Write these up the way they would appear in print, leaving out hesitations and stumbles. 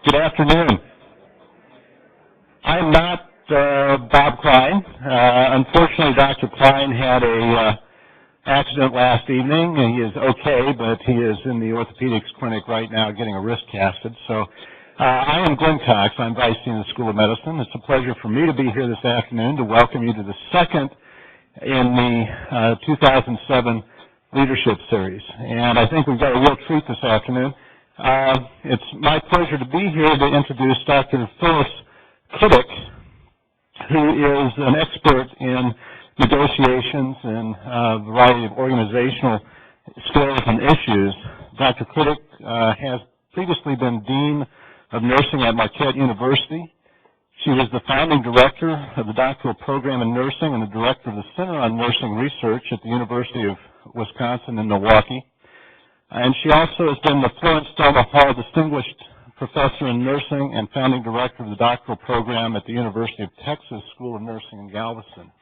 Good afternoon. I'm not Bob Klein. Unfortunately, Dr. Klein had a accident last evening. He is okay, but he is in the orthopedics clinic right now getting a wrist casted. So I am Glenn Cox. I'm Vice Dean of the School of Medicine. It's a pleasure for me to be here this afternoon to welcome you to the second in the 2007 Leadership Series. And I think we've got a real treat this afternoon. It's my pleasure to be here to introduce Dr. Phyllis Kritek, who is an expert in negotiations and a variety of organizational skills and issues. Dr. Kritek has previously been Dean of Nursing at Marquette University. She was the founding director of the doctoral program in nursing and the director of the Center on Nursing Research at the University of Wisconsin in Milwaukee. And she also has been the Florence Delma Hall Distinguished Professor in Nursing and founding director of the doctoral program at the University of Texas School of Nursing in Galveston.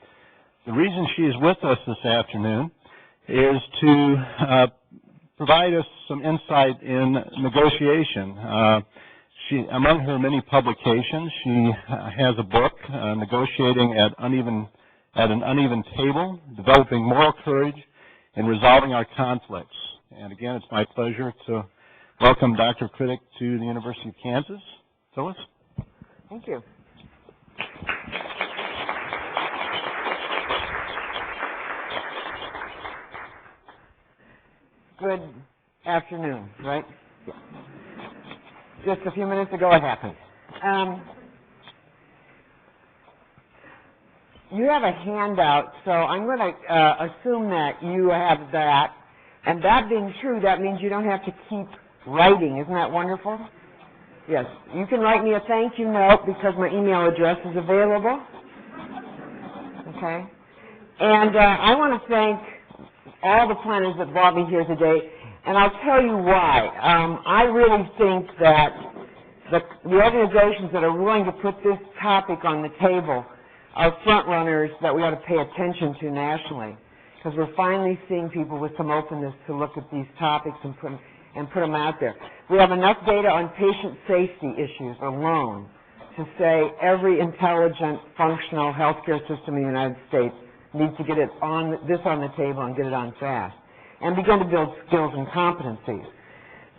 The reason she is with us this afternoon is to provide us some insight in negotiation. Among her many publications, she has a book, Negotiating at an Uneven Table, Developing Moral Courage in Resolving Our Conflicts. And again, it's my pleasure to welcome Dr. Kritek to the University of Kansas. Phyllis? Thank you. Good afternoon, right? Yeah. Just a few minutes ago it happened. You have a handout, so I'm going to assume that you have that. And that being true, that means you don't have to keep writing. Isn't that wonderful? Yes. You can write me a thank you note because my email address is available. Okay? And I want to thank all the planners that brought me here today, and I'll tell you why. I really think that the organizations that are willing to put this topic on the table are frontrunners that we ought to pay attention to nationally, because we're finally seeing people with some openness to look at these topics and put them out there. We have enough data on patient safety issues alone to say every intelligent, functional healthcare system in the United States needs to get this on the table and get it on fast, and begin to build skills and competencies.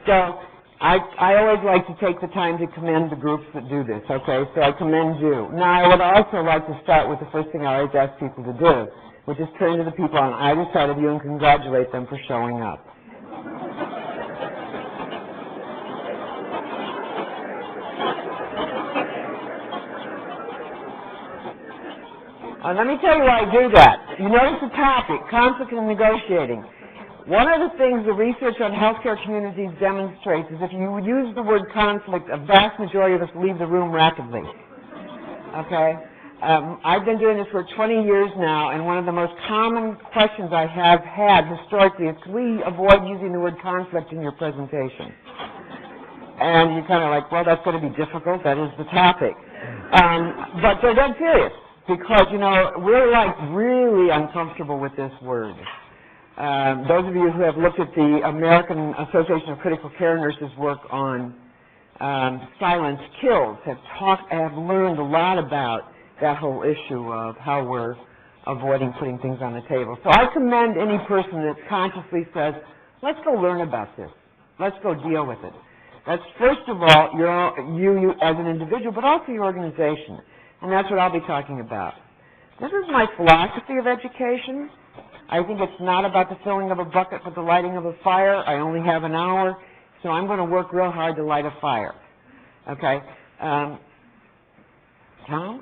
So I always like to take the time to commend the groups that do this, okay? So I commend you. Now, I would also like to start with the first thing I always ask people to do, which is turn to the people on either side of you and congratulate them for showing up. Let me tell you why I do that. You notice the topic, conflict and negotiating. One of the things the research on healthcare communities demonstrates is if you use the word conflict, a vast majority of us leave the room rapidly. Okay? I've been doing this for 20 years now, and one of the most common questions I have had historically is, can we avoid using the word conflict in your presentation? And you're kind of like, well, that's going to be difficult. That is the topic. But they're dead serious, because, you know, we're like really uncomfortable with this word. Those of you who have looked at the American Association of Critical Care Nurses work on silence kills have learned a lot about that whole issue of how we're avoiding putting things on the table. So I commend any person that consciously says, let's go learn about this. Let's go deal with it. That's, first of all, you as an individual, but also your organization. And that's what I'll be talking about. This is my philosophy of education. I think it's not about the filling of a bucket for the lighting of a fire. I only have an hour, so I'm going to work real hard to light a fire. Okay? Tom?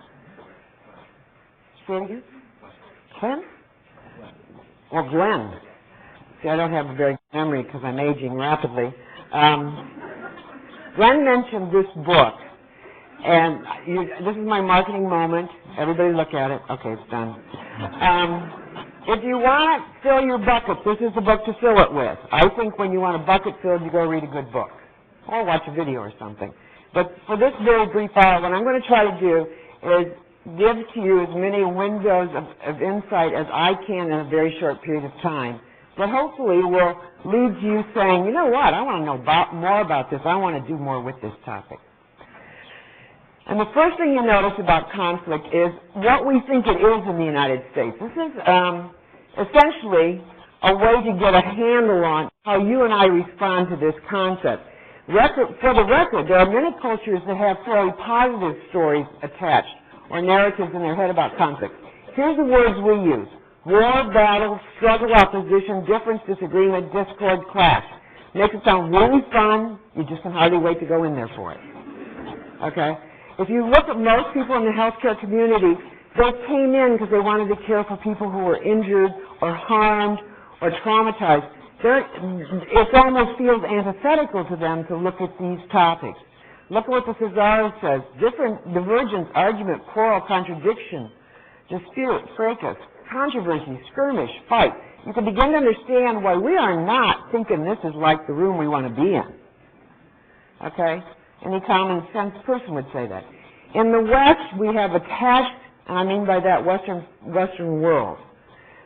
Say it again? Glenn? Well, Glenn. See, I don't have a very good memory because I'm aging rapidly. Glenn mentioned this book, and this is my marketing moment. Everybody look at it. Okay, it's done. If you want to fill your bucket, this is the book to fill it with. I think when you want a bucket filled, you go read a good book or watch a video or something. But for this very brief hour, what I'm going to try to do is give to you as many windows of insight as I can in a very short period of time that hopefully will lead to you saying, you know what, I want to know more about this. I want to do more with this topic. And the first thing you notice about conflict is what we think it is in the United States. This is essentially a way to get a handle on how you and I respond to this concept. For the record, there are many cultures that have fairly positive stories attached or narratives in their head about conflict. Here's the words we use: war, battle, struggle, opposition, difference, disagreement, discord, clash. Makes it sound really fun. You just can hardly wait to go in there for it. Okay? If you look at most people in the healthcare community, they came in because they wanted to care for people who were injured or harmed or traumatized. It almost feels antithetical to them to look at these topics. Look at what the thesaurus says: divergence, argument, quarrel, contradiction, dispute, fracas, controversy, skirmish, fight. You can begin to understand why we are not thinking this is like the room we want to be in. Okay? Any common sense person would say that. In the West, we have attached, and I mean by that Western world,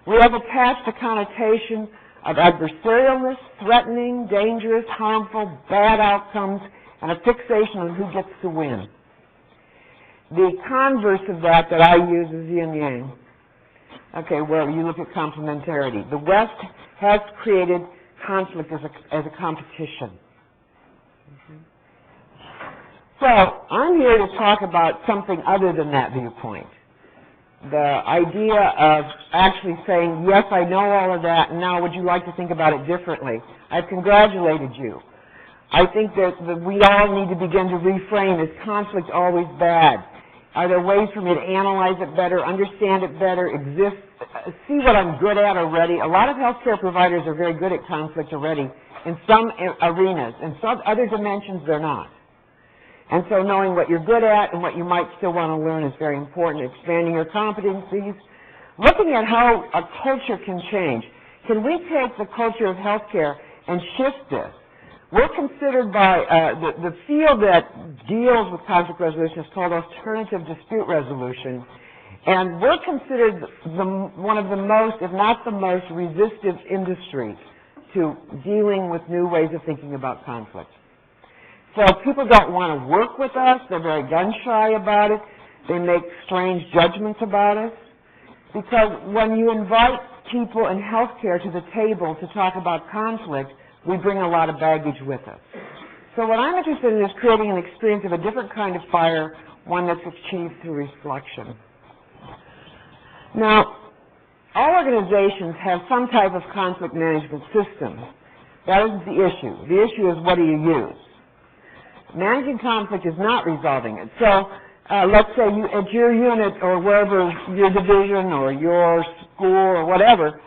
we have attached a connotation of adversarialness, threatening, dangerous, harmful, bad outcomes, and a fixation on who gets to win. The converse of that I use is yin-yang. Okay, where you look at complementarity. The West has created conflict as a competition. So, I'm here to talk about something other than that viewpoint. The idea of actually saying, yes, I know all of that, and now would you like to think about it differently? I've congratulated you. I think that we all need to begin to reframe, is conflict always bad? Are there ways for me to analyze it better, understand it better, see what I'm good at already? A lot of healthcare providers are very good at conflict already in some arenas. In some other dimensions, they're not. And so knowing what you're good at and what you might still want to learn is very important. Expanding your competencies. Looking at how a culture can change. Can we take the culture of healthcare and shift this? We're considered by the field that deals with conflict resolution is called alternative dispute resolution. And we're considered one of the most, if not the most, resistive industries to dealing with new ways of thinking about conflict. So people don't want to work with us. They're very gun-shy about it. They make strange judgments about us. Because when you invite people in healthcare to the table to talk about conflict, we bring a lot of baggage with us. So what I'm interested in is creating an experience of a different kind of fire, one that's achieved through reflection. Now, all organizations have some type of conflict management system. That isn't the issue. The issue is, what do you use? Managing conflict is not resolving it. So let's say at your unit or wherever, your division or your school or whatever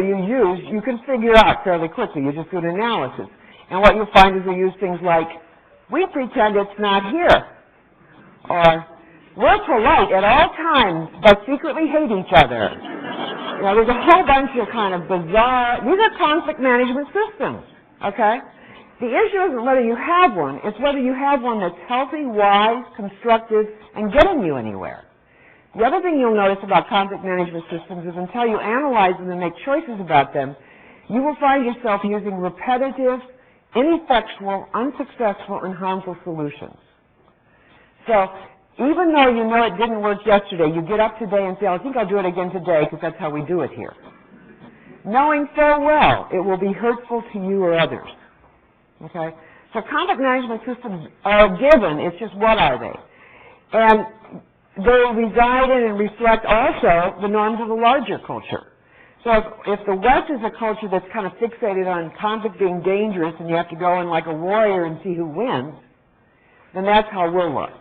you use, you can figure out fairly quickly. You just do an analysis. And what you'll find is we use things like, we pretend it's not here. Or, we're polite at all times, but secretly hate each other. You know, there's a whole bunch of kind of bizarre, these are conflict management systems, okay? The issue isn't whether you have one, it's whether you have one that's healthy, wise, constructive, and getting you anywhere. The other thing you'll notice about conflict management systems is until you analyze them and make choices about them, you will find yourself using repetitive, ineffectual, unsuccessful, and harmful solutions. So, even though you know it didn't work yesterday, you get up today and say, I think I'll do it again today because that's how we do it here. Knowing full well it will be hurtful to you or others. Okay? So conflict management systems are a given, it's just what are they? And they reside in and reflect also the norms of the larger culture. So if the West is a culture that's kind of fixated on conflict being dangerous and you have to go in like a warrior and see who wins, then that's how we'll look.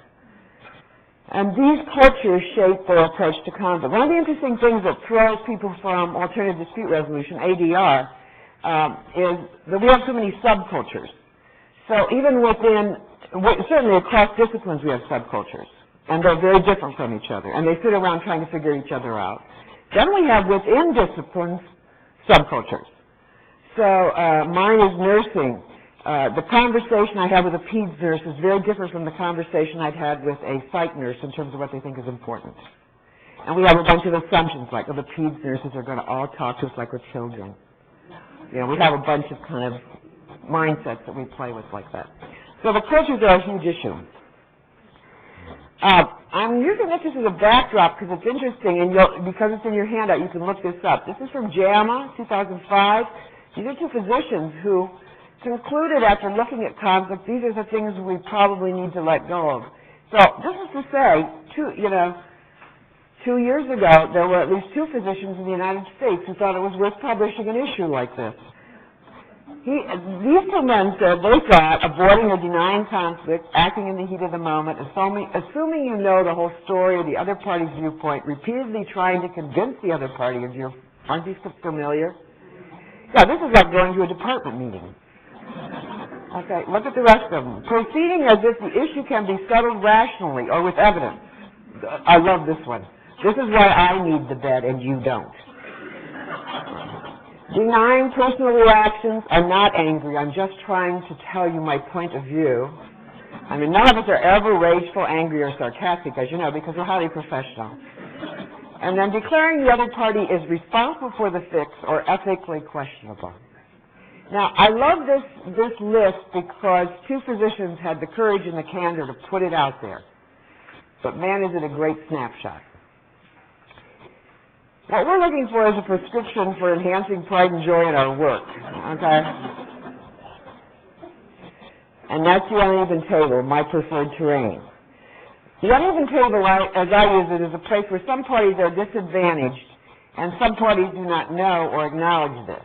And these cultures shape their approach to conflict. One of the interesting things that throws people from alternative dispute resolution, ADR, is that we have so many subcultures. So even within, certainly across disciplines we have subcultures. And they're very different from each other. And they sit around trying to figure each other out. Then we have within disciplines subcultures. So mine is nursing. The conversation I have with a peds nurse is very different from the conversation I'd had with a psych nurse in terms of what they think is important. And we have a bunch of assumptions like, oh, the peds nurses are going to all talk to us like we're children. You know, we have a bunch of kind of mindsets that we play with like that. So the cultures are a huge issue. I'm using this as a backdrop because it's interesting, and because it's in your handout, you can look this up. This is from JAMA, 2005. These are two physicians who concluded after looking at conflict, these are the things we probably need to let go of. So this is to say, 2 years ago, there were at least two physicians in the United States who thought it was worth publishing an issue like this. These two men said they thought avoiding or denying conflict, acting in the heat of the moment, assuming you know the whole story or the other party's viewpoint, repeatedly trying to convince the other party of your, aren't these familiar? Yeah, this is like going to a department meeting. Okay, look at the rest of them. Proceeding as if the issue can be settled rationally or with evidence. I love this one. This is why I need the bed and you don't. Denying personal reactions. I'm not angry. I'm just trying to tell you my point of view. I mean, none of us are ever rageful, angry, or sarcastic, as you know, because we're highly professional. And then declaring the other party is responsible for the fix or ethically questionable. Now, I love this list because two physicians had the courage and the candor to put it out there. But man, is it a great snapshot. What we're looking for is a prescription for enhancing pride and joy in our work, okay? And that's the uneven table, my preferred terrain. The uneven table, as I use it, is a place where some parties are disadvantaged and some parties do not know or acknowledge this.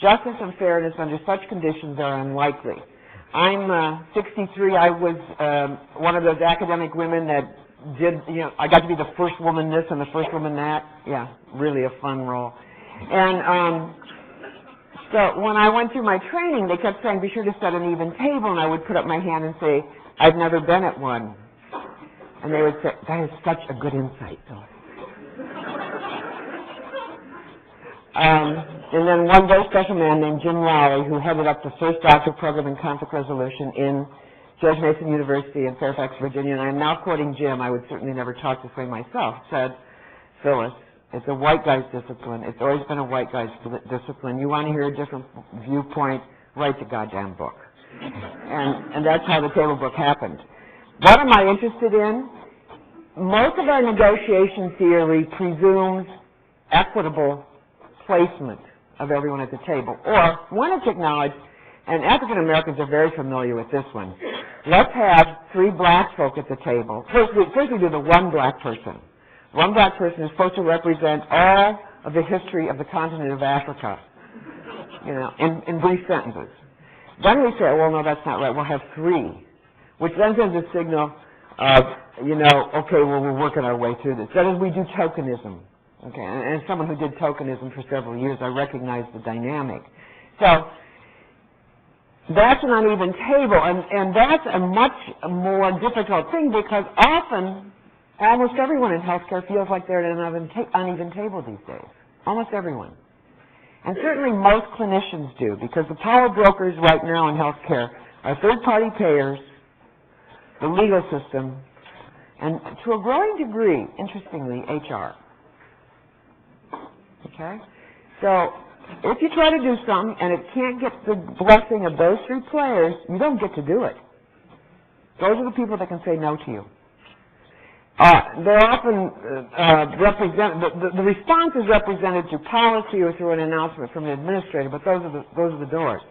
Justice and fairness under such conditions are unlikely. I'm 63. I was one of those academic women that did, I got to be the first woman this and the first woman that. Yeah, really a fun role. And so when I went through my training, they kept saying, be sure to set an even table, and I would put up my hand and say, I've never been at one. And they would say, that is such a good insight, Phyllis. And then one very special man named Jim Lowry, who headed up the first doctorate program in conflict resolution in George Mason University in Fairfax, Virginia, and I'm now quoting Jim, I would certainly never talk this way myself, said, Phyllis, it's a white guy's discipline. It's always been a white guy's discipline. You want to hear a different viewpoint, write the goddamn book. And that's how the table book happened. What am I interested in? Most of our negotiation theory presumes equitable placement of everyone at the table. Or, when it's acknowledged, and African Americans are very familiar with this one, let's have three black folk at the table. First we do the one black person. One black person is supposed to represent all of the history of the continent of Africa, in brief sentences. Then we say, well, no, that's not right. We'll have three, which then sends a signal of, okay, well, we're working our way through this. That is, we do tokenism. Okay, and as someone who did tokenism for several years, I recognize the dynamic. So that's an uneven table, and that's a much more difficult thing because often, almost everyone in healthcare feels like they're at an uneven table these days. Almost everyone. And certainly most clinicians do, because the power brokers right now in healthcare are third-party payers, the legal system, and to a growing degree, interestingly, HR. Okay? So, if you try to do something and it can't get the blessing of those three players, you don't get to do it. Those are the people that can say no to you. They're often the response is represented through policy or through an announcement from an administrator, but those are the doors.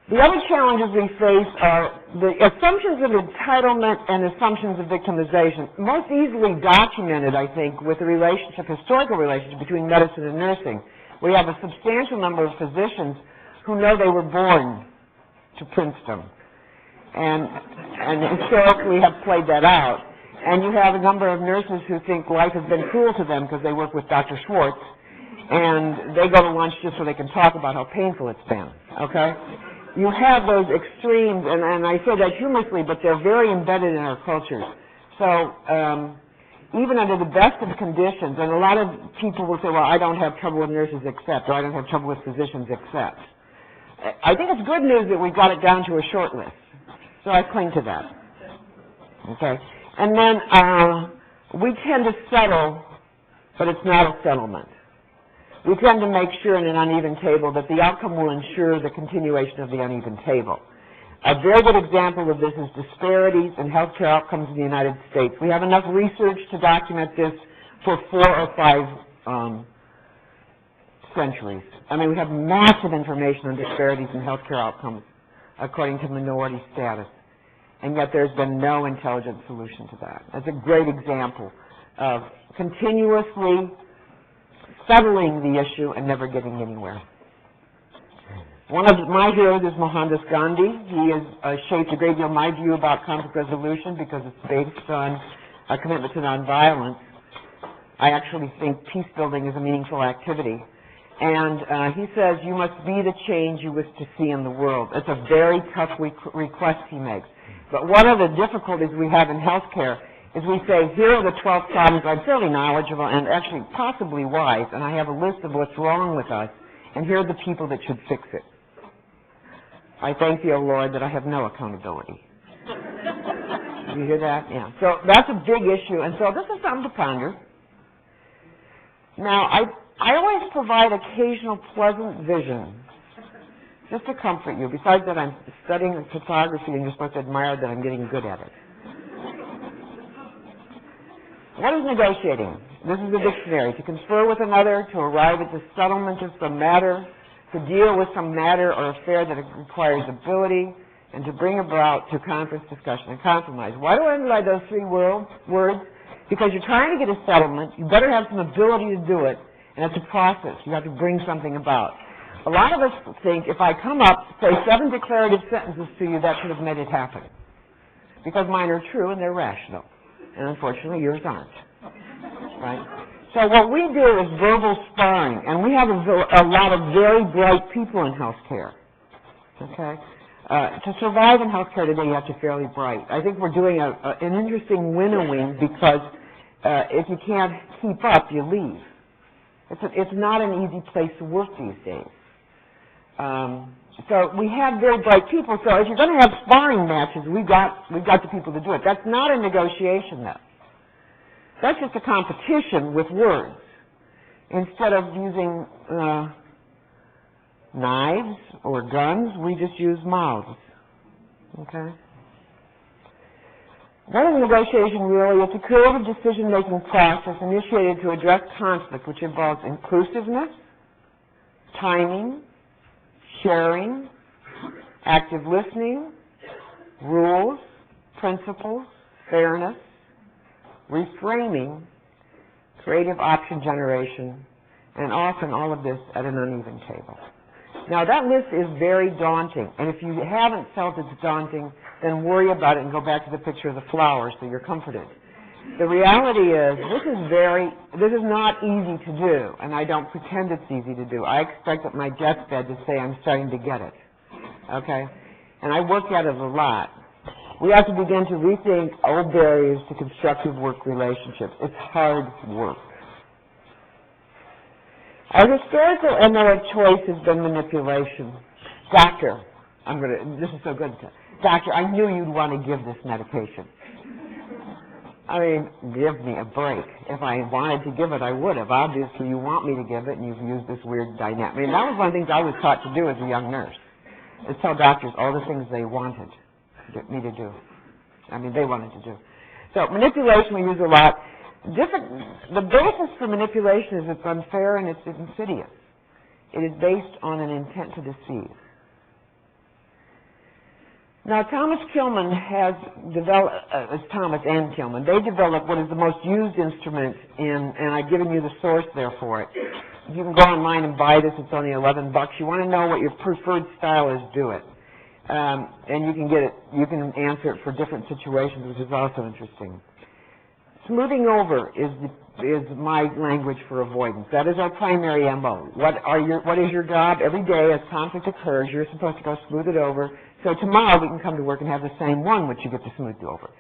The other challenges we face are the assumptions of entitlement and assumptions of victimization, most easily documented, I think, with the historical relationship between medicine and nursing. We have a substantial number of physicians who know they were born to Princeton, and historically have played that out. And you have a number of nurses who think life has been cruel to them because they work with Dr. Schwartz, and they go to lunch just so they can talk about how painful it's been, okay? You have those extremes, and I say that humorously, but they're very embedded in our cultures. So even under the best of conditions, and a lot of people will say, well, I don't have trouble with nurses except, or I don't have trouble with physicians except. I think it's good news that we've got it down to a short list. So I cling to that. Okay? And then we tend to settle, but it's not a settlement. We tend to make sure in an uneven table that the outcome will ensure the continuation of the uneven table. A very good example of this is disparities in healthcare outcomes in the United States. We have enough research to document this for 4 or 5 centuries. I mean, we have massive information on disparities in healthcare outcomes according to minority status, and yet there's been no intelligent solution to that. That's a great example of continuously settling the issue and never getting anywhere. One of my heroes is Mohandas Gandhi. He has shaped a great deal of my view about conflict resolution because it's based on a commitment to nonviolence. I actually think peace building is a meaningful activity. And he says, you must be the change you wish to see in the world. It's a very tough request he makes. But one of the difficulties we have in healthcare is we say, here are the 12 problems. I'm fairly knowledgeable and actually possibly wise, and I have a list of what's wrong with us, and here are the people that should fix it. I thank you, O Lord, that I have no accountability. You hear that? Yeah. So that's a big issue, and so this is something to ponder. Now, I always provide occasional pleasant visions, just to comfort you. Besides that, I'm studying photography, and you're supposed to admire that I'm getting good at it. What is negotiating? This is the dictionary. To confer with another, to arrive at the settlement of some matter, to deal with some matter or affair that requires ability, and to bring about to conference, discussion, and compromise. Why do I underline those 3 words? Because you're trying to get a settlement, you better have some ability to do it, and it's a process. You have to bring something about. A lot of us think if I come up, say 7 declarative sentences to you, that should have made it happen. Because mine are true and they're rational. And unfortunately, yours aren't. Right? So what we do is verbal sparring, and we have a lot of very bright people in healthcare. Okay? To survive in healthcare today, you have to be fairly bright. I think we're doing an interesting winnowing because if you can't keep up, you leave. It's not an easy place to work these days. So we have very bright people. So if you're going to have sparring matches, we've got the people to do it. That's not a negotiation, though. That's just a competition with words. Instead of using knives or guns, we just use mouths. Okay? What is negotiation really? It's a creative decision-making process initiated to address conflict, which involves inclusiveness, timing, sharing, active listening, rules, principles, fairness, reframing, creative option generation, and often all of this at an uneven table. Now, that list is very daunting, and if you haven't felt it's daunting, then worry about it and go back to the picture of the flowers so you're comforted. The reality is, this is not easy to do, and I don't pretend it's easy to do. I expect at my deathbed to say I'm starting to get it, okay? And I work at it a lot. We have to begin to rethink old barriers to constructive work relationships. It's hard work. Our historical MO of choice has been manipulation. Doctor, this is so good. Doctor, I knew you'd want to give this medication. I mean, give me a break. If I wanted to give it, I would have. Obviously, you want me to give it, and you've used this weird dynamic. I mean, that was one of the things I was taught to do as a young nurse, is tell doctors all the things they wanted me to do. I mean, they wanted to do. So manipulation we use a lot. The basis for manipulation is it's unfair and it's insidious. It is based on an intent to deceive. Now, Thomas Kilman has developed, Thomas and Kilman, they developed what is the most used instrument and I've given you the source there for it. You can go online and buy this, it's only $11. You want to know what your preferred style is, do it. And you can get it, you can answer it for different situations, which is also interesting. Smoothing over is my language for avoidance. That is our primary MO. What is your job? Every day as conflict occurs, you're supposed to go smooth it over. So tomorrow we can come to work and have the same one which you get to smooth over.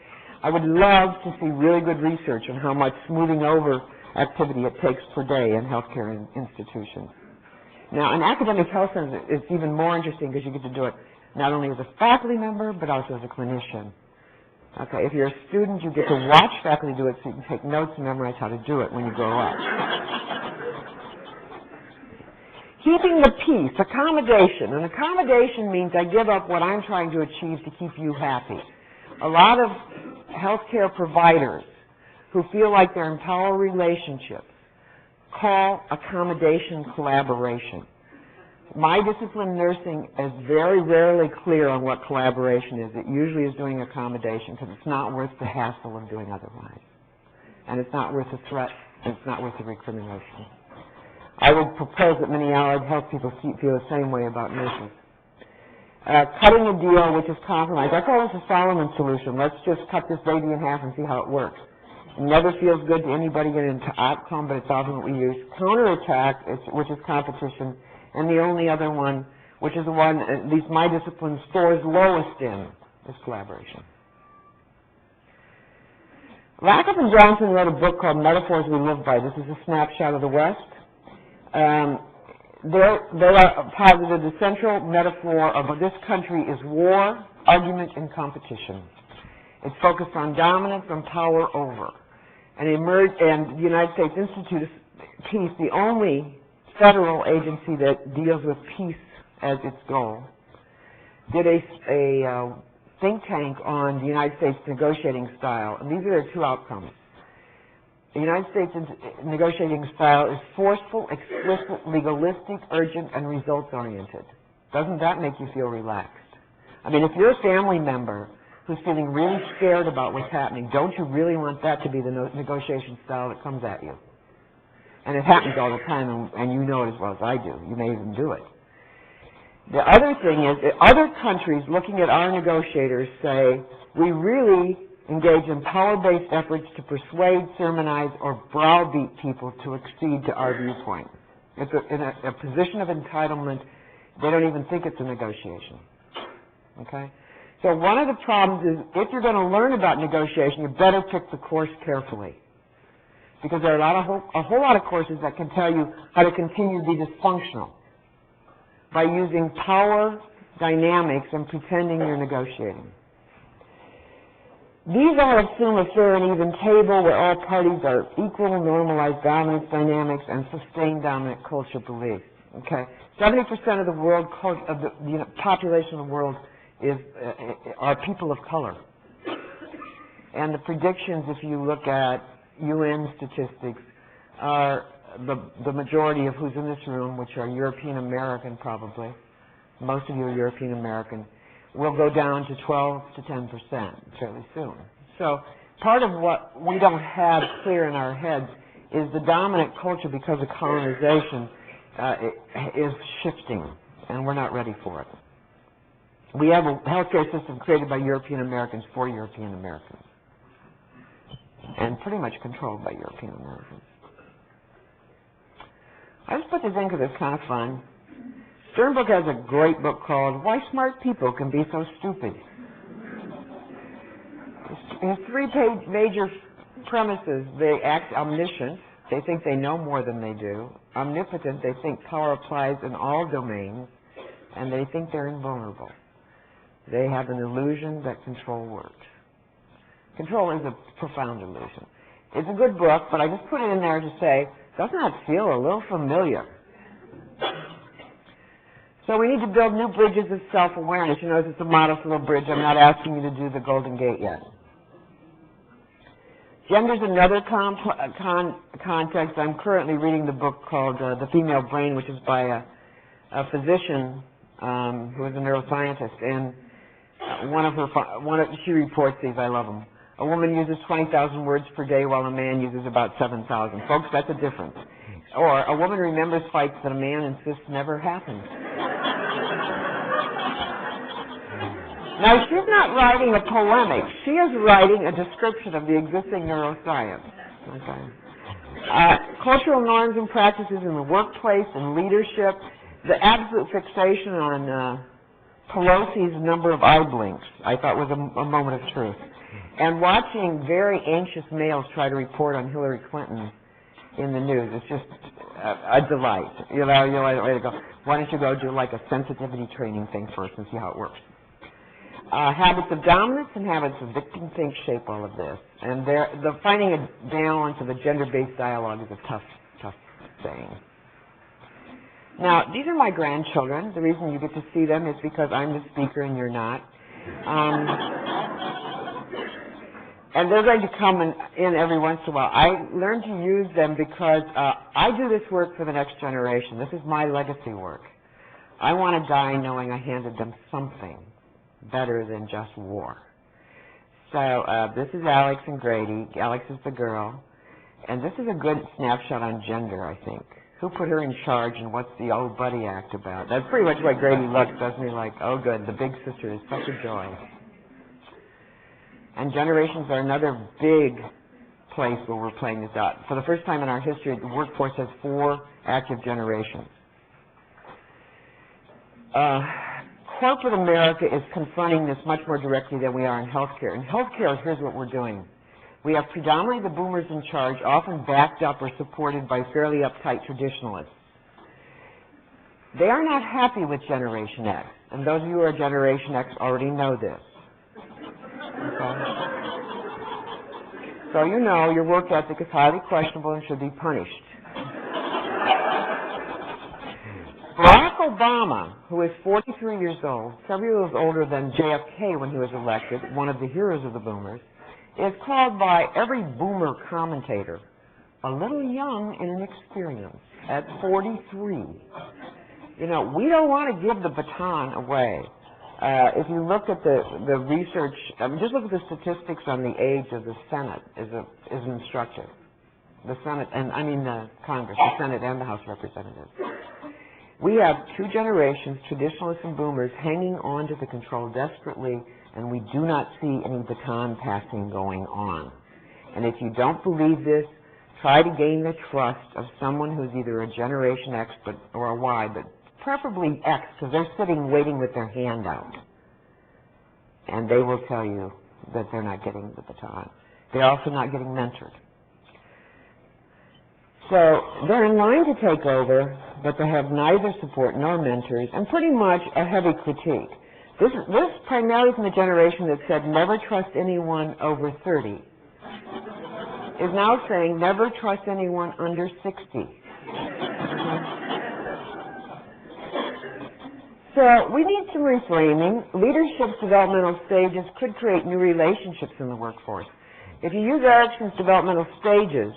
I would love to see really good research on how much smoothing over activity it takes per day in healthcare institutions. Now, in academic health centers, it's even more interesting because you get to do it not only as a faculty member, but also as a clinician. Okay, if you're a student, you get to watch faculty do it so you can take notes and memorize how to do it when you grow up. Keeping the peace, accommodation. And accommodation means I give up what I'm trying to achieve to keep you happy. A lot of healthcare providers who feel like they're in power relationships call accommodation collaboration. My discipline, nursing, is very rarely clear on what collaboration is. It usually is doing accommodation because it's not worth the hassle of doing otherwise. And it's not worth the threat, and it's not worth the recrimination. I would propose that many allied health people feel the same way about nurses. Cutting a deal, which is compromise. I call this a Solomon solution. Let's just cut this baby in half and see how it works. It never feels good to anybody getting into outcome, but it's often what we use. Counterattack, which is competition. And the only other one, which is the one, at least my discipline scores lowest in, is collaboration. Lacoff and Johnson wrote a book called Metaphors We Live By. This is a snapshot of the West. They are posited the central metaphor of this country is war, argument, and competition. It's focused on dominance and power over. And the United States Institute of Peace, the only federal agency that deals with peace as its goal, did a think tank on the United States negotiating style, and these are their two outcomes. The United States negotiating style is forceful, explicit, legalistic, urgent, and results-oriented. Doesn't that make you feel relaxed? I mean, if you're a family member who's feeling really scared about what's happening, don't you really want that to be the negotiation style that comes at you? And it happens all the time, and you know it as well as I do. You may even do it. The other thing is that other countries looking at our negotiators say, we really engage in power-based efforts to persuade, sermonize, or browbeat people to accede to our viewpoint. It's in a position of entitlement. They don't even think it's a negotiation. Okay? So one of the problems is if you're going to learn about negotiation, you better pick the course carefully. Because there are a whole lot of courses that can tell you how to continue to be dysfunctional by using power dynamics and pretending you're negotiating. These all assume a fair and even table where all parties are equal, normalized dominance dynamics, and sustained dominant culture beliefs. Okay, 70% of the world, of the population of the world, are people of color. And the predictions, if you look at UN statistics, are the majority of who's in this room, which are European American probably, most of you are European American, will go down to 12 to 10% fairly soon. So part of what we don't have clear in our heads is the dominant culture, because of colonization, is shifting, and we're not ready for it. We have a healthcare system created by European Americans for European Americans, and pretty much controlled by European Americans. I just put this in because it's kind of fun. Sternberg has a great book called Why Smart People Can Be So Stupid. His three major premises: they act omniscient, they think they know more than they do; omnipotent, they think power applies in all domains; and they think they're invulnerable. They have an illusion that control works. Control is a profound illusion. It's a good book, but I just put it in there to say, doesn't that feel a little familiar? So we need to build new bridges of self-awareness. You notice it's a modest little bridge. I'm not asking you to do the Golden Gate yet. Gender's another context. I'm currently reading the book called The Female Brain, which is by a physician who is a neuroscientist. And she reports these. I love them. A woman uses 20,000 words per day while a man uses about 7,000. Folks, that's a difference. Or a woman remembers fights that a man insists never happened. Now, she's not writing a polemic. She is writing a description of the existing neuroscience. Okay. Cultural norms and practices in the workplace and leadership. The absolute fixation on Pelosi's number of eye blinks, I thought was a moment of truth. And watching very anxious males try to report on Hillary Clinton in the news, it's just a delight. You know, you're like, why don't you go do like a sensitivity training thing first and see how it works? Habits of dominance and habits of victim think shape all of this. And the finding a balance of a gender-based dialogue is a tough thing. Now, these are my grandchildren. The reason you get to see them is because I'm the speaker and you're not. And they're going to come in every once in a while. I learned to use them because I do this work for the next generation. This is my legacy work. I want to die knowing I handed them something better than just war. So this is Alex and Grady. Alex is the girl. And this is a good snapshot on gender, I think. Who put her in charge and what's the old buddy act about? That's pretty much what Grady looks, doesn't he? Like, oh good, the big sister is such a joy. And generations are another big place where we're playing this out. For the first time in our history, the workforce has 4 active generations. Corporate America is confronting this much more directly than we are in healthcare. In healthcare, here's what we're doing. We have predominantly the boomers in charge, often backed up or supported by fairly uptight traditionalists. They are not happy with Generation X, and those of you who are Generation X already know this. Okay? So you know your work ethic is highly questionable and should be punished. Barack Obama, who is 43 years old, several years older than JFK when he was elected, one of the heroes of the boomers, is called by every boomer commentator a little young and inexperienced at 43. You know, we don't want to give the baton away. If you look at the research, just look at the statistics on the age of the Senate is instructive. The Senate, and I mean the Congress, the Senate and the House of Representatives. We have 2 generations, traditionalists and boomers, hanging on to the control desperately, and we do not see any baton passing going on. And if you don't believe this, try to gain the trust of someone who's either a Generation X or a Y, but preferably X, because they're sitting waiting with their hand out. And they will tell you that they're not getting the baton. They're also not getting mentored. So they're in line to take over, but they have neither support nor mentors, and pretty much a heavy critique. This primarily from the generation that said never trust anyone over 30, is now saying never trust anyone under 60. So we need some reframing. Leadership's developmental stages could create new relationships in the workforce. If you use Erickson's developmental stages,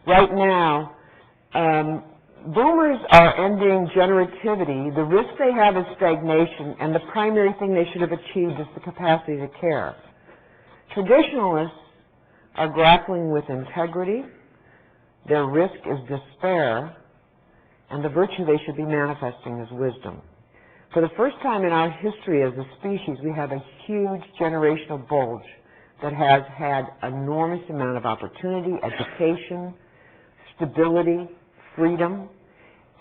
right now, boomers are ending generativity. The risk they have is stagnation, and the primary thing they should have achieved is the capacity to care. Traditionalists are grappling with integrity. Their risk is despair, and the virtue they should be manifesting is wisdom. For the first time in our history as a species, we have a huge generational bulge that has had enormous amount of opportunity, education, stability, freedom,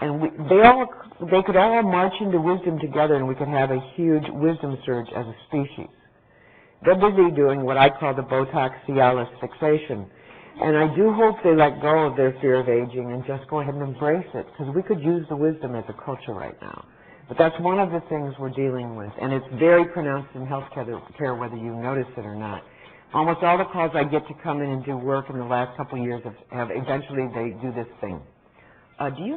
and they could all march into wisdom together, and we could have a huge wisdom surge as a species. They're busy doing what I call the Botox Cialis fixation, and I do hope they let go of their fear of aging and just go ahead and embrace it, because we could use the wisdom as a culture right now. But that's one of the things we're dealing with, and it's very pronounced in healthcare, whether you notice it or not. Almost all the calls I get to come in and do work in the last couple of years have eventually they do this thing. Do you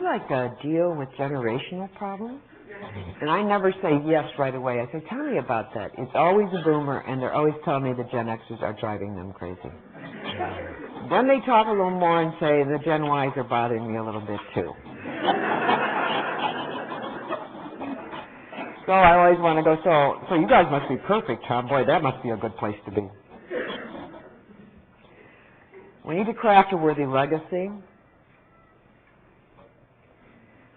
deal with generational problems? And I never say yes right away. I say, tell me about that. It's always a boomer, and they're always telling me the Gen Xers are driving them crazy. Then they talk a little more and say the Gen Ys are bothering me a little bit too. So I always want to go, so you guys must be perfect, huh? Boy, that must be a good place to be. We need to craft a worthy legacy.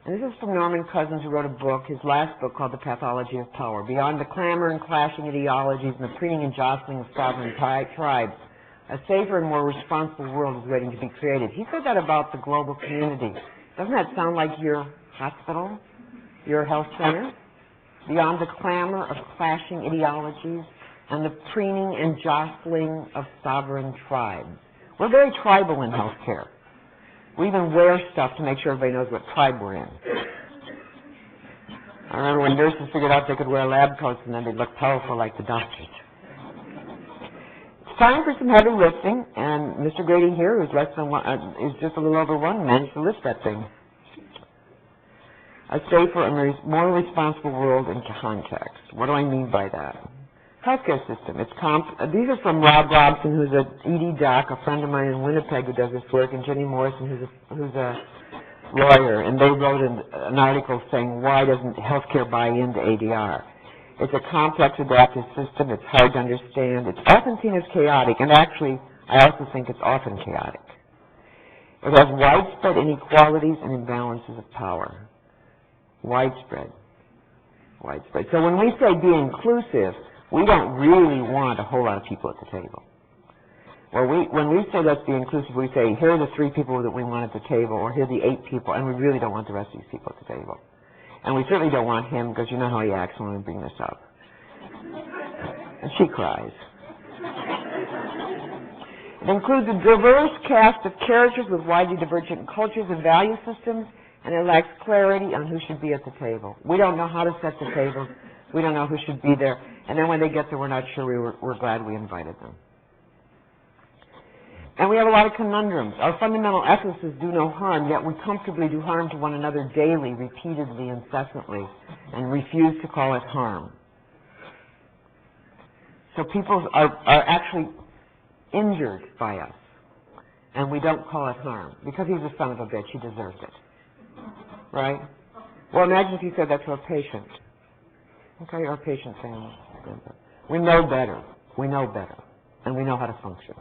And this is from Norman Cousins, who wrote a book, his last book called The Pathology of Power. Beyond the clamor and clashing ideologies and the preening and jostling of sovereign tribes, a safer and more responsible world is waiting to be created. He said that about the global community. Doesn't that sound like your hospital, your health center? Beyond the clamor of clashing ideologies and the preening and jostling of sovereign tribes. We're very tribal in healthcare. We even wear stuff to make sure everybody knows what tribe we're in. I remember when nurses figured out they could wear lab coats and then they'd look powerful like the doctors. It's time for some heavy lifting, and Mr. Grady here, who's less than is just a little over 1, managed to lift that thing. a safer and more responsible world in context. What do I mean by that? Healthcare system. These are from Rob Robson, who's an ED doc, a friend of mine in Winnipeg who does this work, and Jenny Morrison, who's a lawyer, and they wrote an article saying, why doesn't healthcare buy into ADR? It's a complex adaptive system. It's hard to understand. It's often seen as chaotic, and actually, I also think it's often chaotic. It has widespread inequalities and imbalances of power. Widespread. So when we say be inclusive, we don't really want a whole lot of people at the table. When we say let's be inclusive, we say here are the 3 people that we want at the table, or here are the 8 people, and we really don't want the rest of these people at the table. And we certainly don't want him, because you know how he acts when we bring this up. And she cries. It includes a diverse cast of characters with widely divergent cultures and value systems, and it lacks clarity on who should be at the table. We don't know how to set the tables. We don't know who should be there. And then when they get there, we're not sure we're glad we invited them. And we have a lot of conundrums. Our fundamental ethics is do no harm, yet we comfortably do harm to one another daily, repeatedly, incessantly, and refuse to call it harm. So people are actually injured by us, and we don't call it harm. Because he's a son of a bitch, he deserves it. Right? Well, imagine if you said that to a patient. Okay, or a patient family. We know better. We know better. And we know how to function.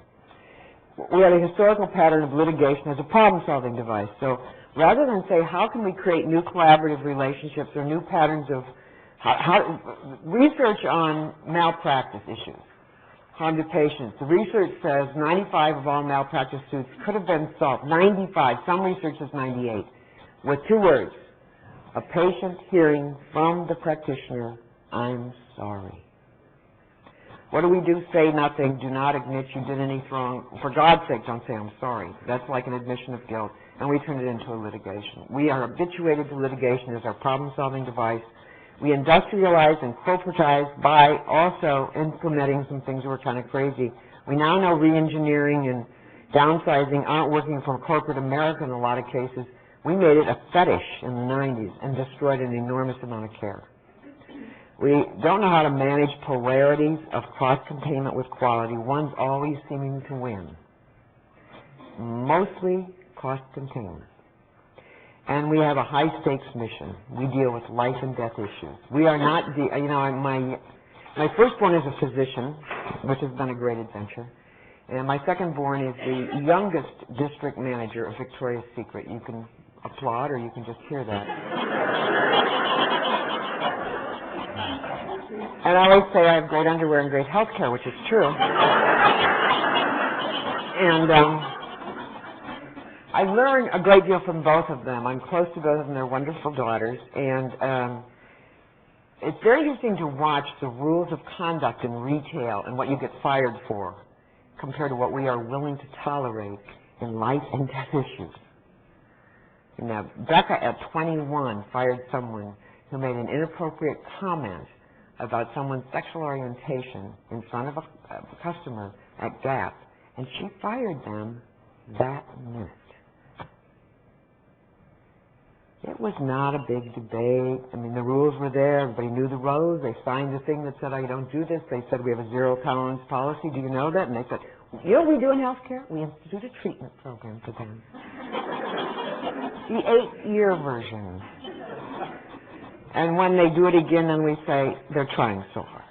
We had a historical pattern of litigation as a problem-solving device. So rather than say, how can we create new collaborative relationships or new patterns of research on malpractice issues, harm to patients. The research says 95 of all malpractice suits could have been solved. 95. Some research says 98. With 2 words. A patient hearing from the practitioner, I'm sorry. What do we do? Say nothing. Do not admit you did anything wrong. For God's sake, don't say I'm sorry. That's like an admission of guilt. And we turn it into a litigation. We are habituated to litigation as our problem-solving device. We industrialize and corporatize by also implementing some things that were kind of crazy. We now know re-engineering and downsizing aren't working for corporate America in a lot of cases. We made it a fetish in the 90s and destroyed an enormous amount of care. We don't know how to manage polarities of cross-containment with quality. One's always seeming to win. Mostly cost-containment. And we have a high-stakes mission. We deal with life and death issues. We are not, my firstborn is a physician, which has been a great adventure. And my secondborn is the youngest district manager of Victoria's Secret. You can applaud or you can just hear that. And I always say I have great underwear and great health care, which is true. And I learn a great deal from both of them. I'm close to both of them. They're wonderful daughters. And it's very interesting to watch the rules of conduct in retail and what you get fired for compared to what we are willing to tolerate in life and death issues. Now, Becca at 21 fired someone who made an inappropriate comment about someone's sexual orientation in front of a customer at Gap, and she fired them that minute. It was not a big debate. I mean, the rules were there. Everybody knew the rules. They signed the thing that said, I don't do this. They said, we have a zero-tolerance policy. Do you know that? And they said, you know what we do in healthcare? We institute a treatment program for them. The 8-year version. And when they do it again, then we say, they're trying so hard.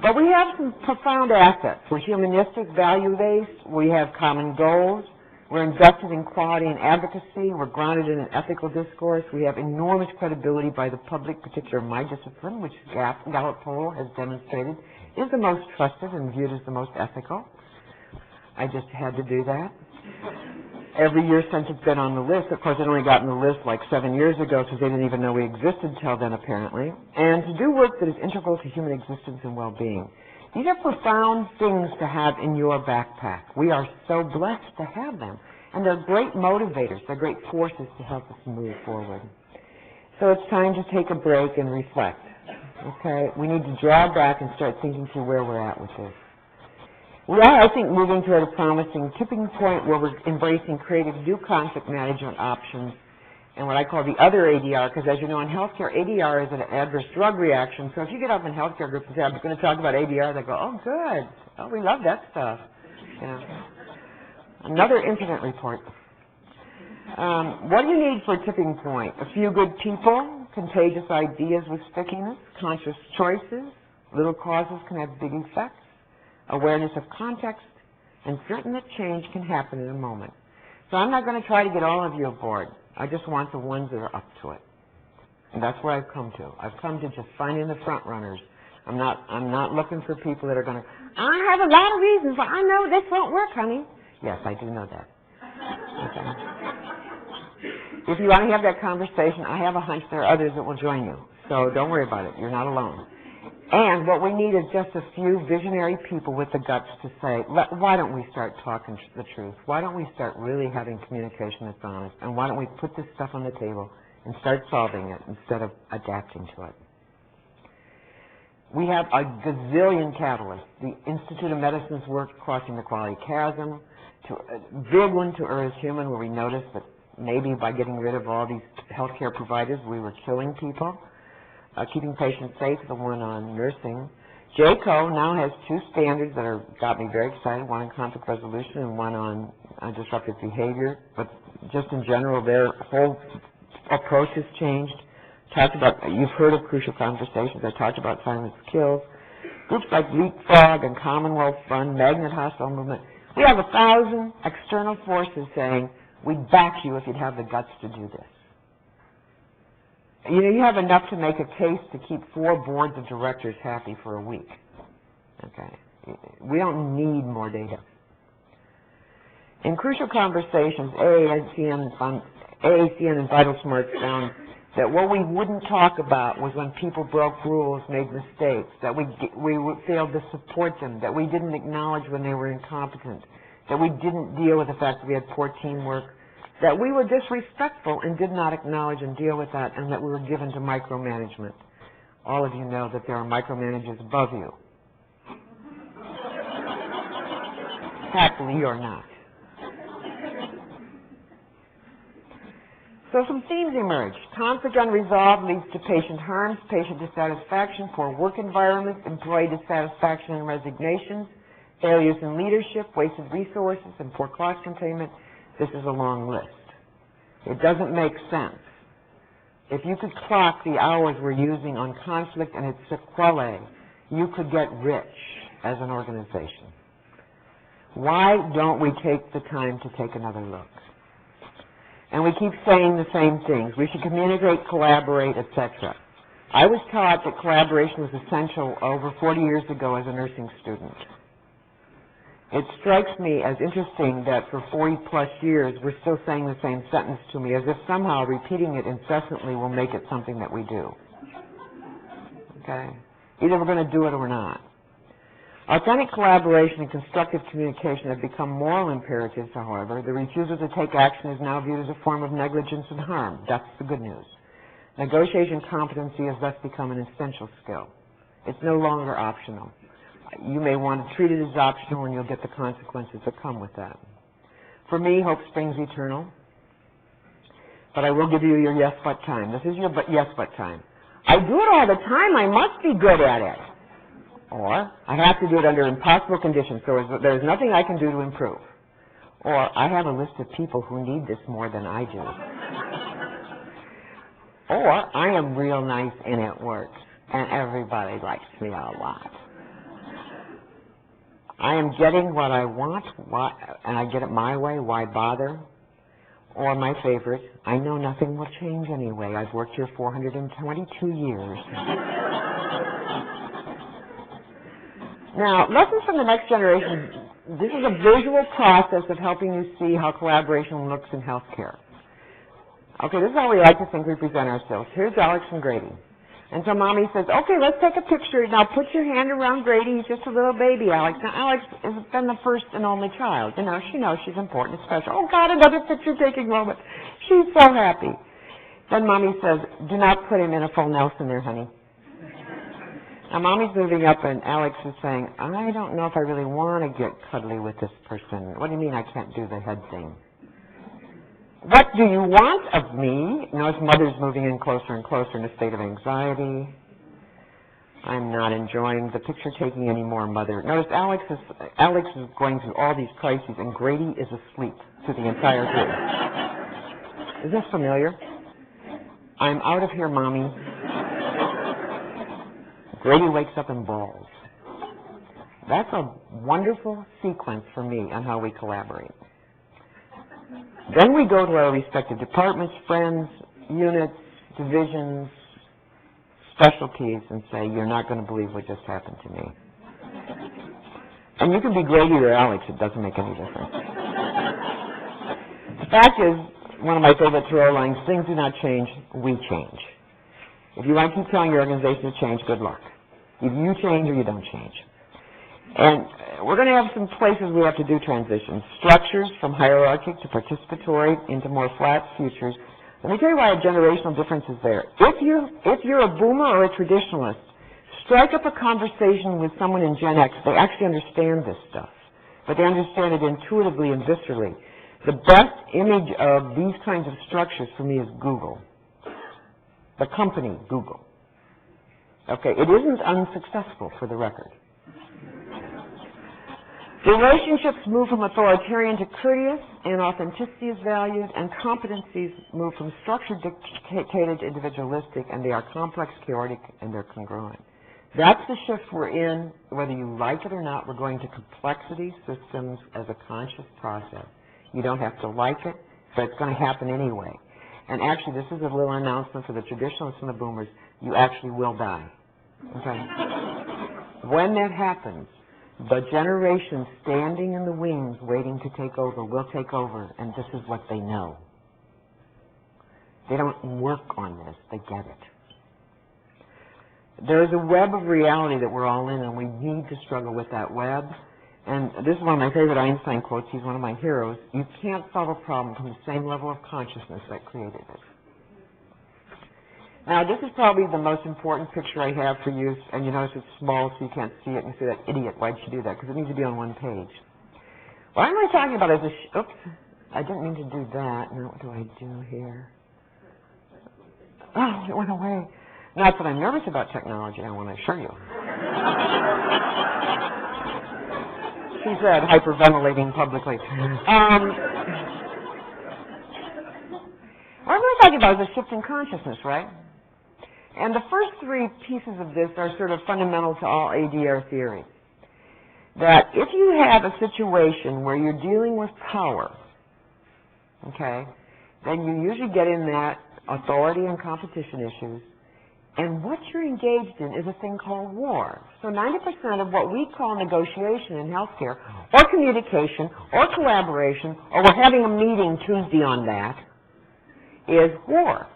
But we have some profound assets. We're humanistic, value-based. We have common goals. We're invested in quality and advocacy. We're grounded in an ethical discourse. We have enormous credibility by the public, particularly my discipline, which Gallup poll has demonstrated is the most trusted and viewed as the most ethical. I just had to do that. Every year since it's been on the list, of course it only got on the list like 7 years ago because they didn't even know we existed till then apparently, and to do work that is integral to human existence and well-being. These are profound things to have in your backpack. We are so blessed to have them, and they're great motivators. They're great forces to help us move forward. So it's time to take a break and reflect. Okay? We need to draw back and start thinking through where we're at with this. We are, I think, moving toward a promising tipping point where we're embracing creative new conflict management options and what I call the other ADR, because as you know in healthcare, ADR is an adverse drug reaction. So if you get up in healthcare groups and say, I'm going to talk about ADR, they go, oh, good. Oh, we love that stuff. You know. Another incident report. What do you need for a tipping point? A few good people, contagious ideas with stickiness, conscious choices, little causes can have big effects, awareness of context, and certain that change can happen in a moment. So I'm not going to try to get all of you aboard. I just want the ones that are up to it. And that's where I've come to. I've come to just finding the front runners. I'm not looking for people that are going to, I have a lot of reasons, but I know this won't work, honey. Yes, I do know that. Okay. If you want to have that conversation, I have a hunch there are others that will join you. So don't worry about it. You're not alone. And what we need is just a few visionary people with the guts to say, why don't we start talking the truth? Why don't we start really having communication that's honest? And why don't we put this stuff on the table and start solving it instead of adapting to it? We have a gazillion catalysts. The Institute of Medicine's work, Crossing the Quality Chasm, to a big one to Earth Human, where we noticed that maybe by getting rid of all these healthcare providers, we were killing people. Keeping Patients Safe, the one on nursing. JCO now has two standards that got me very excited, one on conflict resolution and one on disruptive behavior. But just in general, their whole approach has changed. You've heard of crucial conversations. I talked about silence kills. Groups like Leapfrog and Commonwealth Fund, Magnet Hospital Movement. We have 1,000 external forces saying, we'd back you if you'd have the guts to do this. You know, you have enough to make a case to keep 4 boards of directors happy for a week. Okay. We don't need more data. In crucial conversations, AACN and Vital Smarts found that what we wouldn't talk about was when people broke rules, made mistakes, that we failed to support them, that we didn't acknowledge when they were incompetent, that we didn't deal with the fact that we had poor teamwork, that we were disrespectful and did not acknowledge and deal with that, and that we were given to micromanagement. All of you know that there are micromanagers above you. Happily or not. So some themes emerge. Conflict unresolved leads to patient harms, patient dissatisfaction, poor work environments, employee dissatisfaction and resignations, failures in leadership, wasted resources, and poor cost containment. This is a long list. It doesn't make sense. If you could clock the hours we're using on conflict and its sequelae, you could get rich as an organization. Why don't we take the time to take another look? And we keep saying the same things. We should communicate, collaborate, etc. I was taught that collaboration was essential over 40 years ago as a nursing student. It strikes me as interesting that for 40-plus years, we're still saying the same sentence to me, as if somehow repeating it incessantly will make it something that we do. Okay? Either we're going to do it or we're not. Authentic collaboration and constructive communication have become moral imperatives, however. The refusal to take action is now viewed as a form of negligence and harm. That's the good news. Negotiation competency has thus become an essential skill. It's no longer optional. You may want to treat it as optional, and you'll get the consequences that come with that. For me, hope springs eternal. But I will give you your yes but time. This is your yes but time. I do it all the time. I must be good at it. Or I have to do it under impossible conditions, so there's nothing I can do to improve. Or I have a list of people who need this more than I do. Or I am real nice and it works, and everybody likes me a lot. I am getting what I want, and I get it my way, why bother? Or my favorite, I know nothing will change anyway. I've worked here 422 years. Now, lessons from the next generation. This is a visual process of helping you see how collaboration looks in healthcare. Okay, this is how we like to think we present ourselves. Here's Alex and Grady. And so Mommy says, okay, let's take a picture. Now put your hand around Grady. He's just a little baby, Alex. Now, Alex has been the first and only child. You know, she knows she's important, special. Oh, God, another picture-taking moment. She's so happy. Then Mommy says, do not put him in a full Nelson there, honey. Now, Mommy's moving up, and Alex is saying, I don't know if I really want to get cuddly with this person. What do you mean I can't do the head thing? What do you want of me? Notice mother's moving in closer and closer in a state of anxiety. I'm not enjoying the picture taking anymore, mother. Notice Alex is going through all these crises, and Grady is asleep through the entire thing. Is this familiar? I'm out of here, Mommy. Grady wakes up and bawls. That's a wonderful sequence for me on how we collaborate. Then we go to our respective departments, friends, units, divisions, specialties, and say, you're not going to believe what just happened to me. And you can be Grady or Alex, it doesn't make any difference. The fact is, one of my favorite throw lines, things do not change, we change. If you want to keep telling your organization to change, good luck. Either you change or you don't change. And we're going to have some places we have to do transitions. Structures from hierarchic to participatory into more flat futures. Let me tell you why a generational difference is there. If you're a boomer or a traditionalist, strike up a conversation with someone in Gen X. They actually understand this stuff, but they understand it intuitively and viscerally. The best image of these kinds of structures for me is Google. The company, Google. Okay, it isn't unsuccessful for the record. Relationships move from authoritarian to courteous, and authenticity is valued, and competencies move from structure dictated to individualistic, and they are complex, chaotic, and they're congruent. That's the shift we're in. Whether you like it or not, we're going to complexity systems as a conscious process. You don't have to like it, but it's going to happen anyway. And actually, this is a little announcement for the traditionalists and the boomers. You actually will die. Okay? When that happens, the generation standing in the wings waiting to take over will take over, and this is what they know. They don't work on this, they get it. There is a web of reality that we're all in, and we need to struggle with that web. And this is one of my favorite Einstein quotes. He's one of my heroes. You can't solve a problem from the same level of consciousness that created it. Now, this is probably the most important picture I have for you, and you notice it's small so you can't see it, and you say, that idiot, why'd you do that? Because it needs to be on one page. What I'm really talking about is oops, I didn't mean to do that. Now, what do I do here? Oh, it went away. Not that I'm nervous about technology, I want to assure you. She said, hyperventilating publicly. What I'm really talking about is a shift in consciousness, right? And the first three pieces of this are sort of fundamental to all ADR theory. That if you have a situation where you're dealing with power, okay, then you usually get in that authority and competition issues, and what you're engaged in is a thing called war. So 90% of what we call negotiation in healthcare, or communication, or collaboration, or we're having a meeting Tuesday on that, is war.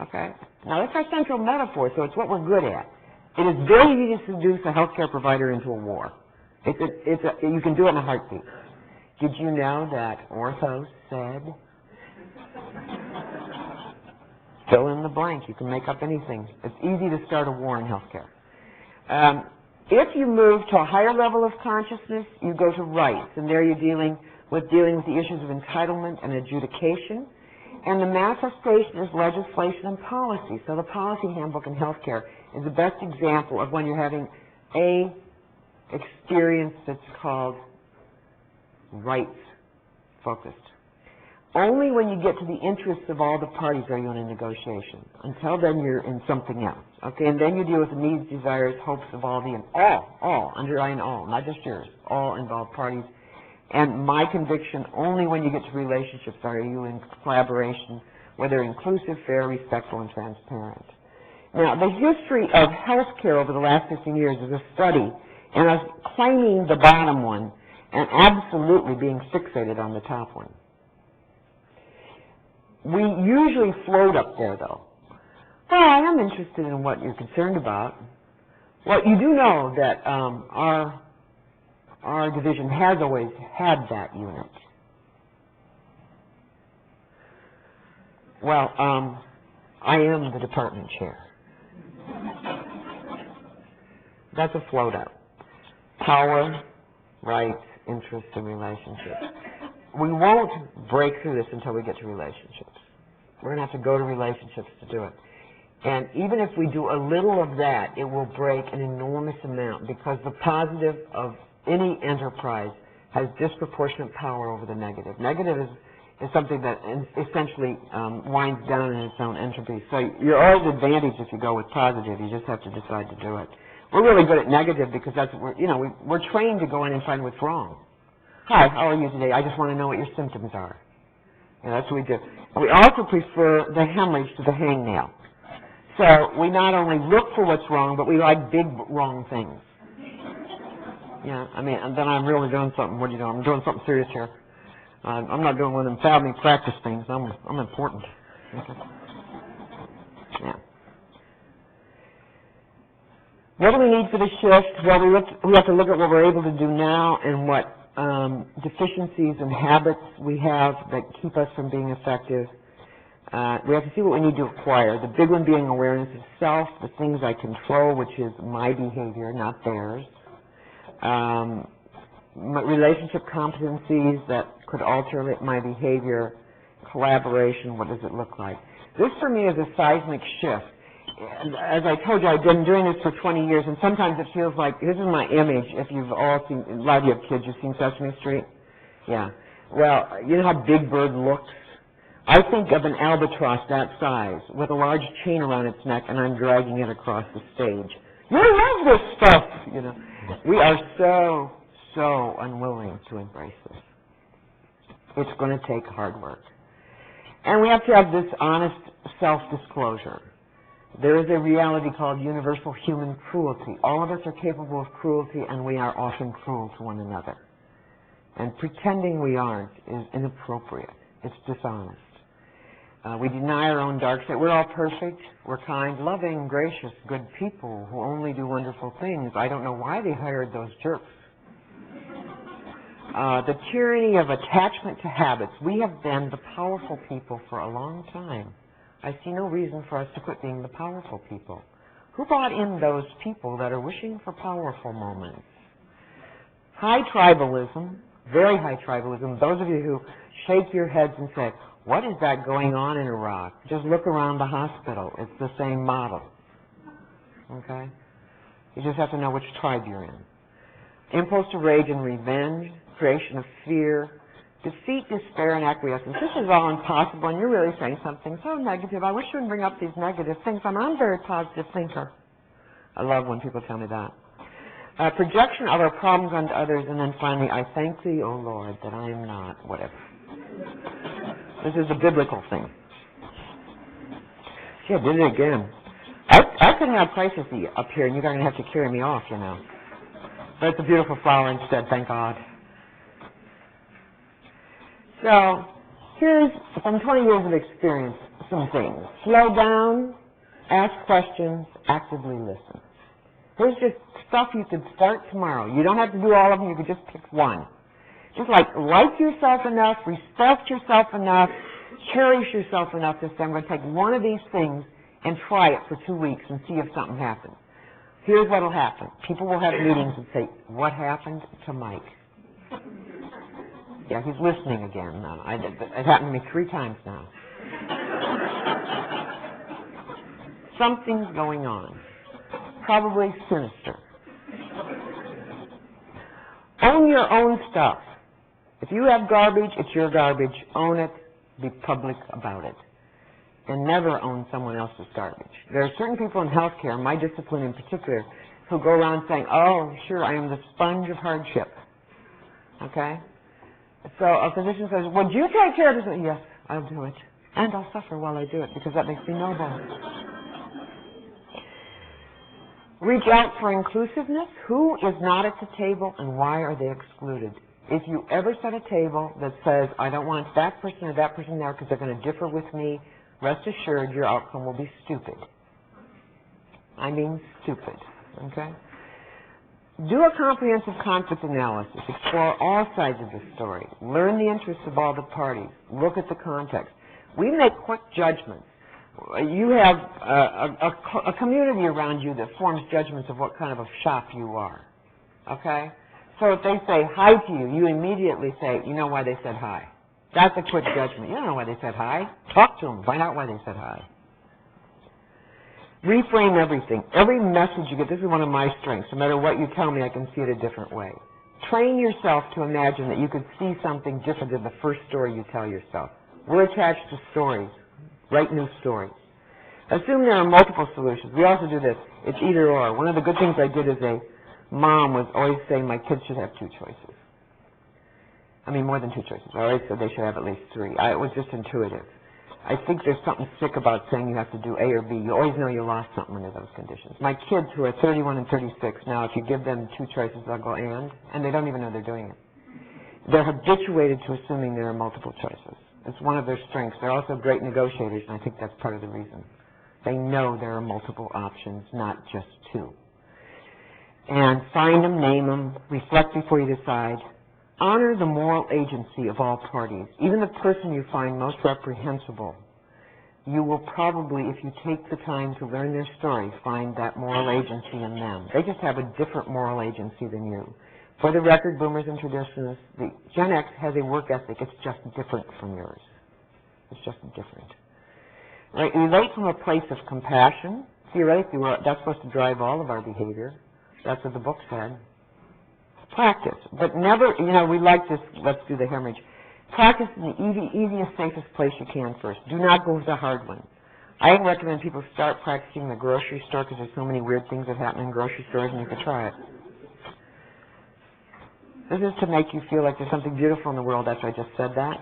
Okay? Now, that's our central metaphor, so it's what we're good at. It is very easy to seduce a healthcare provider into a war. You can do it in a heartbeat. Did you know that Ortho said, fill in the blank, you can make up anything. It's easy to start a war in healthcare. If you move to a higher level of consciousness, you go to rights, and there you're dealing with the issues of entitlement and adjudication. And the manifestation is legislation and policy. So the policy handbook in healthcare is the best example of when you're having a experience that's called rights-focused. Only when you get to the interests of all the parties are you in a negotiation. Until then, you're in something else. Okay, and then you deal with the needs, desires, hopes of all, underline all, not just yours, all involved parties. And my conviction, only when you get to relationships are you in collaboration, whether inclusive, fair, respectful, and transparent. Now, the history of healthcare over the last 15 years is a study, and us claiming the bottom one and absolutely being fixated on the top one. We usually float up there, though. Well, I am interested in what you're concerned about. Well, you do know that our division has always had that unit. Well, I am the department chair. That's a float out. Power, rights, interests, and relationships. we won't break through this until we get to relationships. We're going to have to go to relationships to do it. And even if we do a little of that, it will break an enormous amount, because the positive of any enterprise has disproportionate power over the negative. Negative is something that essentially winds down in its own entropy. So you're always advantaged if you go with positive. You just have to decide to do it. We're really good at negative because that's what we're trained to go in and find what's wrong. Hi, how are you today? I just want to know what your symptoms are. And that's what we do. We also prefer the hemorrhage to the hangnail. So we not only look for what's wrong, but we like big wrong things. Yeah, I mean, and then I'm really doing something. What do you know? I'm doing something serious here. I'm not doing one of them family practice things. I'm important. Okay. Yeah. What do we need for the shift? Well, we have to look at what we're able to do now and what deficiencies and habits we have that keep us from being effective. We have to see what we need to acquire. The big one being awareness of self, the things I control, which is my behavior, not theirs. Relationship competencies that could alter my behavior. Collaboration, what does it look like? This for me is a seismic shift. As I told you, I've been doing this for 20 years, and sometimes it feels like, this is my image, if you've all seen, a lot of you have kids, you've seen Sesame Street? Yeah. Well, you know how Big Bird looks? I think of an albatross that size with a large chain around its neck, and I'm dragging it across the stage. You love this stuff, you know. We are so unwilling to embrace this. It's going to take hard work. And we have to have this honest self-disclosure. There is a reality called universal human cruelty. All of us are capable of cruelty, and we are often cruel to one another. And pretending we aren't is inappropriate. It's dishonest. We deny our own dark side. We're all perfect. We're kind, loving, gracious, good people who only do wonderful things. I don't know why they hired those jerks. The tyranny of attachment to habits. We have been the powerful people for a long time. I see no reason for us to quit being the powerful people. Who brought in those people that are wishing for powerful moments? High tribalism, very high tribalism. Those of you who shake your heads and say, what is that going on in Iraq? Just look around the hospital. It's the same model. Okay? You just have to know which tribe you're in. Impulse to rage and revenge, creation of fear, defeat, despair, and acquiescence. This is all impossible, and you're really saying something so negative. I wish you wouldn't bring up these negative things. I'm a very positive thinker. I love when people tell me that. Projection of our problems onto others, and then finally, I thank thee, O Lord, that I am not whatever. This is a biblical thing. Gee, I did it again. I couldn't have crisis up here, and you're going to have to carry me off, you know. But it's a beautiful flower instead, thank God. So, here's, from 20 years of experience, some things. Slow down, ask questions, actively listen. Here's just stuff you could start tomorrow. You don't have to do all of them, you could just pick one. Just like yourself enough, respect yourself enough, cherish yourself enough to say, I'm going to take one of these things and try it for 2 weeks and see if something happens. Here's what will happen. People will have meetings and say, what happened to Mike? Yeah, he's listening again now. It happened to me 3 times now. Something's going on. Probably sinister. Own your own stuff. If you have garbage, it's your garbage. Own it. Be public about it. And never own someone else's garbage. There are certain people in healthcare, my discipline in particular, who go around saying, oh, sure, I am the sponge of hardship. Okay? So a physician says, would you take care of this? Yes, I'll do it. And I'll suffer while I do it because that makes me noble. Reach out for inclusiveness. Who is not at the table and why are they excluded? If you ever set a table that says, I don't want that person or that person there because they're going to differ with me, rest assured your outcome will be stupid. I mean stupid. Okay? Do a comprehensive conflict analysis. Explore all sides of the story. Learn the interests of all the parties. Look at the context. We make quick judgments. You have a community around you that forms judgments of what kind of a shop you are. Okay? So if they say hi to you, you immediately say, you know why they said hi. That's a quick judgment. You don't know why they said hi. Talk to them. Find out why they said hi. Reframe everything. Every message you get, this is one of my strengths. No matter what you tell me, I can see it a different way. Train yourself to imagine that you could see something different than the first story you tell yourself. We're attached to stories. Write new stories. Assume there are multiple solutions. We also do this. It's either or. One of the good things I did as a mom was always saying my kids should have two choices. I mean, more than two choices. I always said they should have at least three. It was just intuitive. I think there's something sick about saying you have to do A or B. You always know you lost something under those conditions. My kids, who are 31 and 36 now, if you give them two choices, they'll go and they don't even know they're doing it. They're habituated to assuming there are multiple choices. It's one of their strengths. They're also great negotiators, and I think that's part of the reason. They know there are multiple options, not just two. And find them, name them, reflect before you decide. Honor the moral agency of all parties. Even the person you find most reprehensible, you will probably, if you take the time to learn their story, find that moral agency in them. They just have a different moral agency than you. For the record, boomers and traditionalists, the Gen X has a work ethic. It's just different from yours. It's just different. Right? Relate from a place of compassion. Theoretically, that's supposed to drive all of our behavior. That's what the book said. Practice, but never, we like this, let's do the hemorrhage. Practice in the easiest, safest place you can first. Do not go with the hard one. I recommend people start practicing in the grocery store because there's so many weird things that happen in grocery stores and you can try it. This is to make you feel like there's something beautiful in the world after I just said that.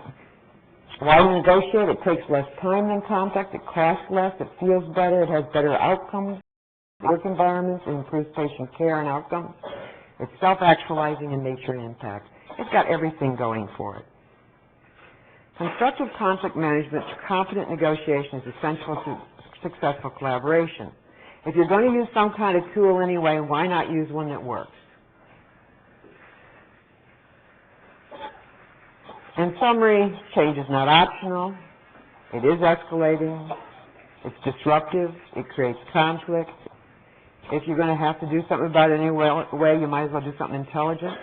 Why do you negotiate? It takes less time than conflict, it costs less, it feels better, it has better outcomes, work environments, it improves patient care and outcomes. It's self-actualizing in nature and impact. It's got everything going for it. Constructive conflict management to confident negotiation is essential to successful collaboration. If you're going to use some kind of tool anyway, why not use one that works? In summary, change is not optional. It is escalating. It's disruptive. It creates conflict. If you're going to have to do something about it anyway, you might as well do something intelligent.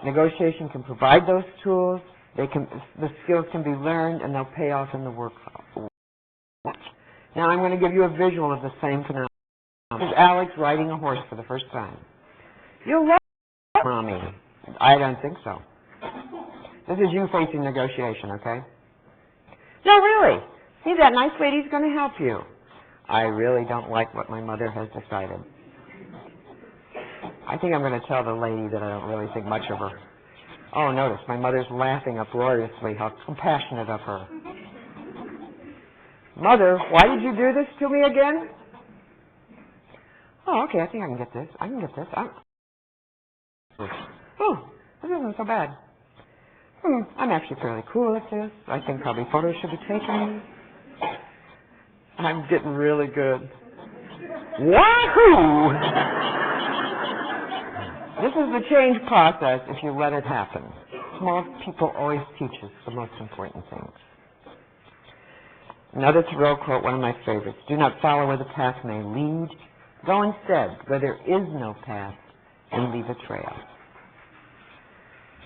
Negotiation can provide those tools. The skills can be learned, and they'll pay off in the work. Now I'm going to give you a visual of the same phenomenon. This is Alex riding a horse for the first time. You'll love it, Mommy. I don't think so. This is you facing negotiation, okay? No, really. See, that nice lady's going to help you. I really don't like what my mother has decided. I think I'm going to tell the lady that I don't really think much of her. Oh, notice, my mother's laughing uproariously. How compassionate of her. Mother, why did you do this to me again? Oh, okay, I think I can get this. I can get this. Oh, this isn't so bad. I'm actually fairly cool at this. I think probably photos should be taken. I'm getting really good. Wahoo! This is the change process if you let it happen. Small people always teach us the most important things. Another Thoreau quote, one of my favorites. Do not follow where the path may lead. Go instead where there is no path and leave a trail.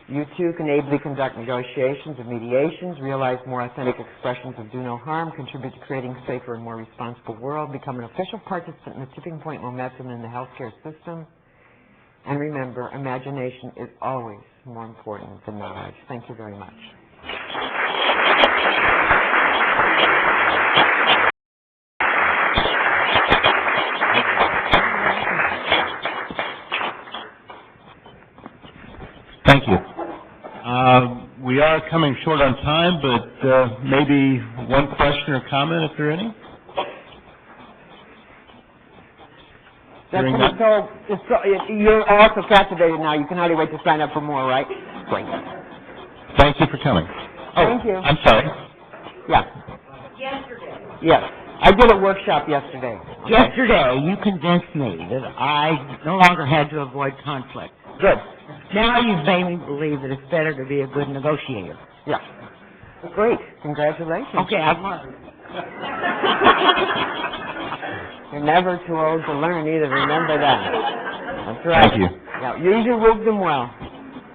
You too can ably conduct negotiations and mediations, realize more authentic expressions of do no harm, contribute to creating a safer and more responsible world, become an official participant in the tipping point momentum in the healthcare system. And remember, imagination is always more important than knowledge. Thank you very much. Thank you. We are coming short on time, but maybe one question or comment, if there are any? You're also captivated now. You can hardly wait to sign up for more, right? Great. Thank you for coming. Thank you. I'm sorry. Yeah. Yesterday. Yes. I did a workshop yesterday. Okay. Yesterday, you convinced me that I no longer had to avoid conflict. Good. Now you've made me believe that it's better to be a good negotiator. Yeah. Great. Congratulations. Okay, I've learned. You're never too old to learn either. Remember that. That's right. Thank you. Yeah, use your wisdom well.